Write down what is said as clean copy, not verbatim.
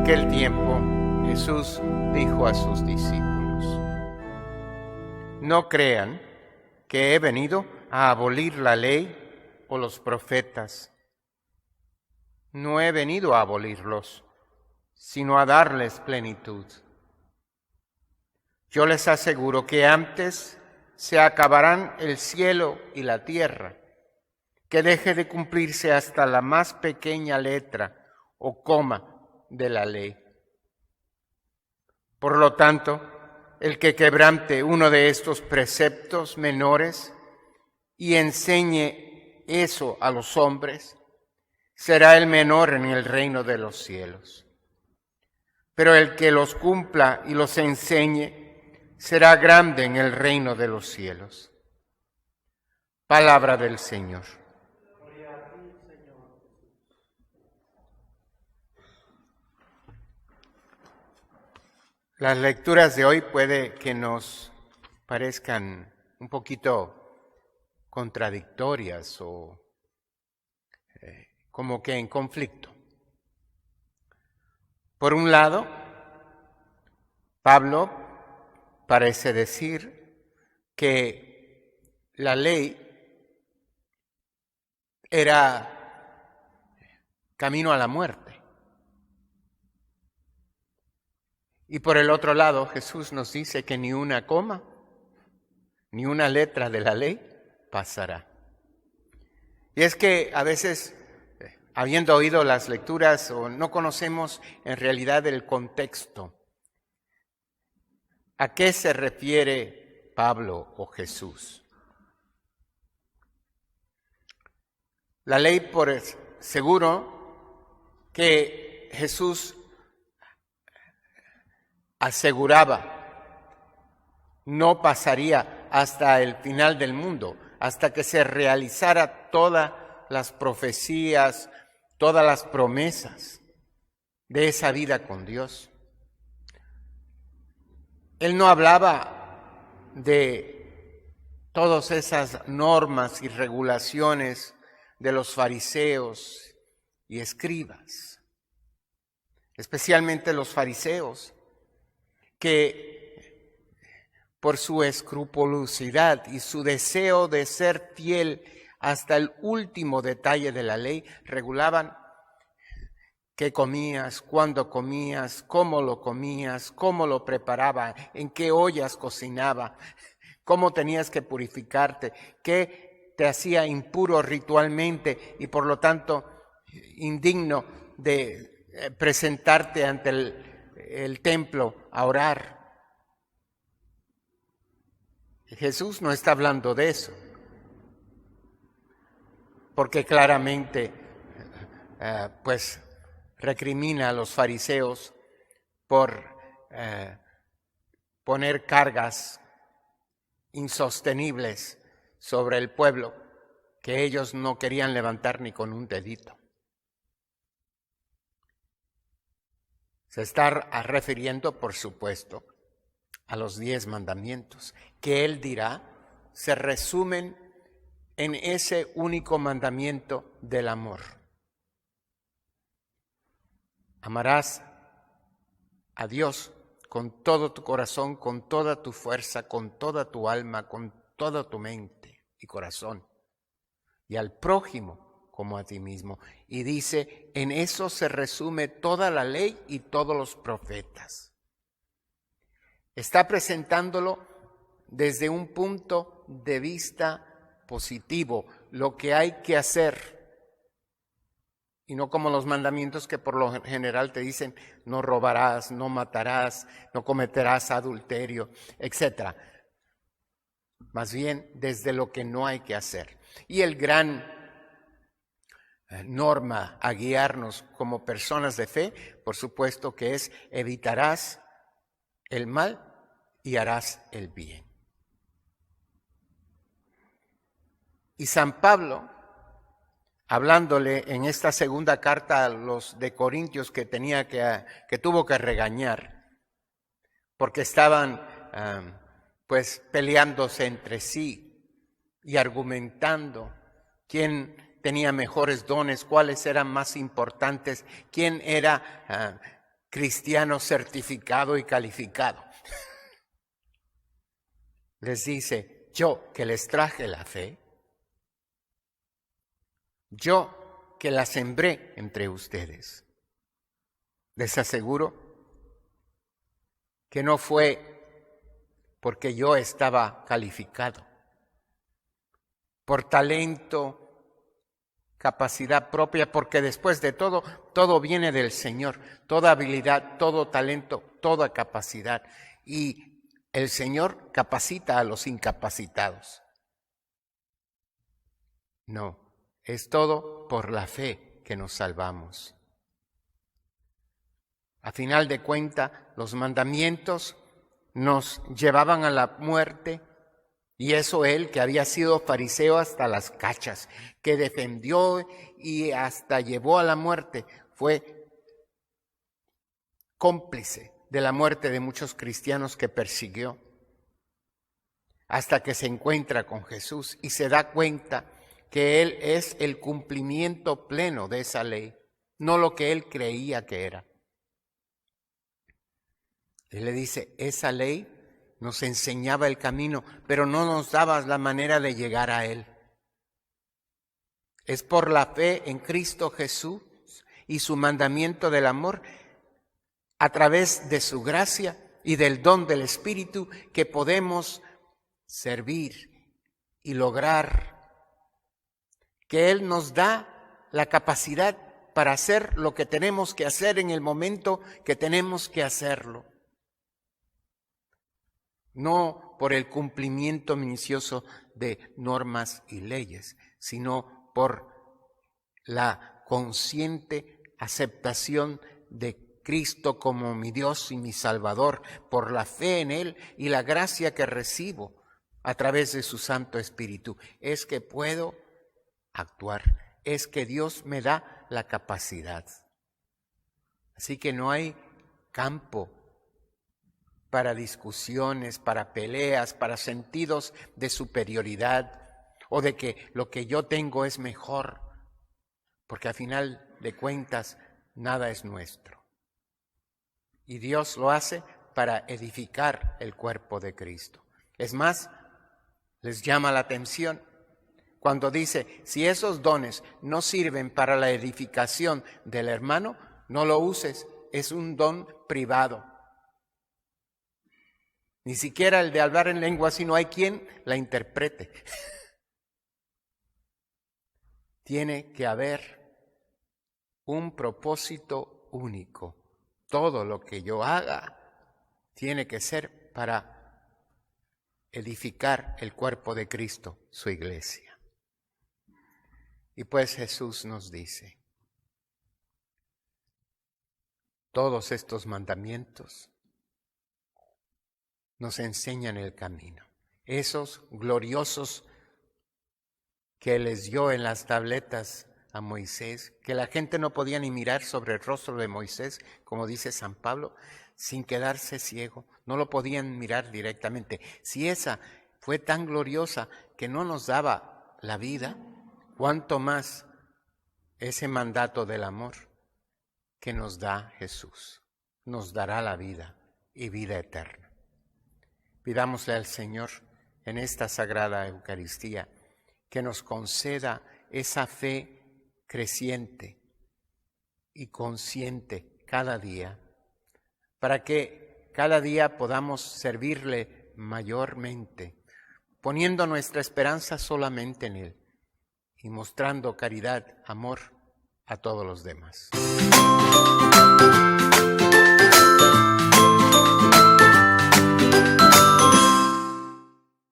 aquel tiempo, Jesús dijo a sus discípulos: no crean que he venido a abolir la ley o los profetas. No he venido a abolirlos, sino a darles plenitud. Yo les aseguro que antes se acabarán el cielo y la tierra, que deje de cumplirse hasta la más pequeña letra o coma de la ley. Por lo tanto, el que quebrante uno de estos preceptos menores y enseñe eso a los hombres, será el menor en el reino de los cielos. Pero el que los cumpla y los enseñe, será grande en el reino de los cielos. Palabra del Señor. Las lecturas de hoy puede que nos parezcan un poquito contradictorias o como que en conflicto. Por un lado, Pablo parece decir que la ley era camino a la muerte. Y por el otro lado, Jesús nos dice que ni una coma, ni una letra de la ley pasará. Y es que a veces, habiendo oído las lecturas, o no conocemos en realidad el contexto. ¿A qué se refiere Pablo o Jesús? La ley, por seguro que Jesús aseguraba, no pasaría hasta el final del mundo, hasta que se realizara todas las profecías, todas las promesas de esa vida con Dios. Él no hablaba de todas esas normas y regulaciones de los fariseos y escribas, especialmente los fariseos, que por su escrupulosidad y su deseo de ser fiel hasta el último detalle de la ley, regulaban qué comías, cuándo comías, cómo lo preparaba, en qué ollas cocinaba, cómo tenías que purificarte, qué te hacía impuro ritualmente y por lo tanto indigno de presentarte ante el templo a orar. Jesús no está hablando de eso, porque claramente pues recrimina a los fariseos por poner cargas insostenibles sobre el pueblo que ellos no querían levantar ni con un dedito. Se está refiriendo, por supuesto, a los 10 mandamientos, que él dirá se resumen en ese único mandamiento del amor. Amarás a Dios con todo tu corazón, con toda tu fuerza, con toda tu alma, con toda tu mente y corazón, y al prójimo como a ti mismo. Y dice, en eso se resume toda la ley y todos los profetas. Está presentándolo desde un punto de vista positivo, lo que hay que hacer. Y no como los mandamientos que por lo general te dicen, no robarás, no matarás, no cometerás adulterio, etc. Más bien desde lo que no hay que hacer. Y el gran norma a guiarnos como personas de fe, por supuesto que es evitarás el mal y harás el bien. Y San Pablo, hablándole en esta segunda carta a los de Corintios que tuvo que regañar, porque estaban pues peleándose entre sí y argumentando quién tenía mejores dones, cuáles eran más importantes, quién era cristiano certificado y calificado. Les dice, yo que les traje la fe, yo que la sembré entre ustedes, les aseguro que no fue porque yo estaba calificado, por talento, capacidad propia, porque después de todo, todo viene del Señor, toda habilidad, todo talento, toda capacidad. Y el Señor capacita a los incapacitados. No, es todo por la fe que nos salvamos. A final de cuentas, los mandamientos nos llevaban a la muerte. Y eso él, que había sido fariseo hasta las cachas, que defendió y hasta llevó a la muerte, fue cómplice de la muerte de muchos cristianos que persiguió, hasta que se encuentra con Jesús y se da cuenta que él es el cumplimiento pleno de esa ley, no lo que él creía que era. Él le dice, esa ley nos enseñaba el camino, pero no nos daba la manera de llegar a Él. Es por la fe en Cristo Jesús y su mandamiento del amor, a través de su gracia y del don del Espíritu, que podemos servir y lograr que Él nos da la capacidad para hacer lo que tenemos que hacer en el momento que tenemos que hacerlo. No por el cumplimiento minucioso de normas y leyes, sino por la consciente aceptación de Cristo como mi Dios y mi Salvador, por la fe en Él y la gracia que recibo a través de su Santo Espíritu. Es que puedo actuar, es que Dios me da la capacidad. Así que no hay campo para discusiones, para peleas, para sentidos de superioridad o de que lo que yo tengo es mejor, porque al final de cuentas nada es nuestro. Y Dios lo hace para edificar el cuerpo de Cristo. Es más, les llama la atención cuando dice, si esos dones no sirven para la edificación del hermano, no lo uses, es un don privado. Ni siquiera el de hablar en lengua, si no hay quien la interprete. Tiene que haber un propósito único. Todo lo que yo haga tiene que ser para edificar el cuerpo de Cristo, su iglesia. Y pues Jesús nos dice, todos estos mandamientos nos enseñan el camino. Esos gloriosos que les dio en las tabletas a Moisés, que la gente no podía ni mirar sobre el rostro de Moisés, como dice San Pablo, sin quedarse ciego, no lo podían mirar directamente. Si esa fue tan gloriosa que no nos daba la vida, ¿cuánto más ese mandato del amor que nos da Jesús? Nos dará la vida y vida eterna. Pidámosle al Señor en esta sagrada Eucaristía que nos conceda esa fe creciente y consciente cada día, para que cada día podamos servirle mayormente, poniendo nuestra esperanza solamente en Él y mostrando caridad, amor a todos los demás.